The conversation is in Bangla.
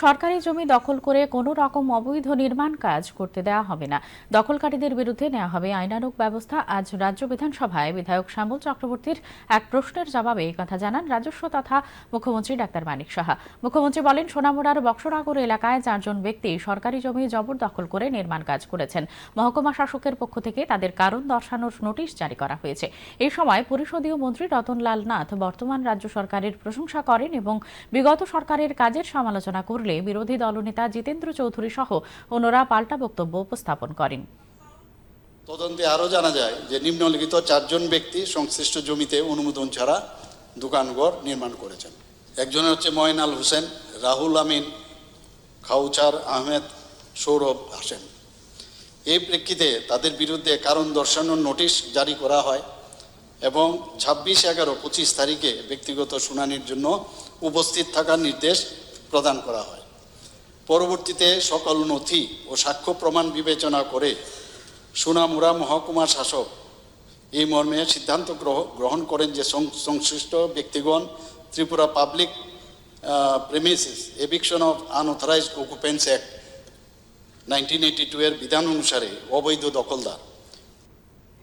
সরকারি জমি দখল করে কোনো রকম অবৈধ নির্মাণ কাজ করতে দেওয়া হবে না। দখলকারীদের বিরুদ্ধে নেওয়া হবে আইনানুগ ব্যবস্থা। আজ রাজ্য বিধানসভায় বিধায়ক শ্যামল চক্রবর্তীর এক প্রশ্নের জবাবে এই কথা জানান রাজস্ব তথা মুখ্যমন্ত্রী ডাক্তার মানিক সাহা। মুখ্যমন্ত্রী বলেন, সোনামুড়ার বক্সনগর এলাকায় 4 জন ব্যক্তি সরকারি জমি জবরদখল করে নির্মাণ কাজ করেছেন। মহকুমা শাসকের পক্ষ থেকে তাদের কারণ দর্শানোর নোটিশ জারি করা হয়েছে। এই সময় পরিষদীয় মন্ত্রী রতনলাল নাথ বর্তমান রাজ্য সরকারের প্রশংসা করেন এবং বিগত সরকারের কাজের সমালোচনা করলে বিরোধী দলনেতা জিতেন্দ্র চৌধুরী সহ অন্যরা পাল্টা বক্তব্য উপস্থাপন করেন। তদন্তে আরও জানা যায় যে নিম্নলিখিত 4 জন ব্যক্তি সংশ্লিষ্ট জমিতে অনুমোদন ছাড়া দোকানঘর নির্মাণ করেছেন। একজনের হচ্ছে ময়নাল হোসেন, রাহুল আমিন, খাউচার আহমেদ, সৌরভ হাসেন। এই প্রেক্ষিতে তাদের বিরুদ্ধে কারণ দর্শানোর নোটিশ জারি করা হয় এবং 26/11-25 তারিখে ব্যক্তিগত শুনানির জন্য উপস্থিত থাকার নির্দেশ প্রদান করা হয়। পরবর্তীতে সকল নথি ও সাক্ষ্য প্রমাণ বিবেচনা করে সোনামুড়া মহকুমা শাসক এই মর্মে সিদ্ধান্ত গ্রহণ করেন যে সংশ্লিষ্ট ব্যক্তিগণ Tripura public premises eviction of unauthorised occupants act 1982 এর বিধান অনুসারে অবৈধ দখলদার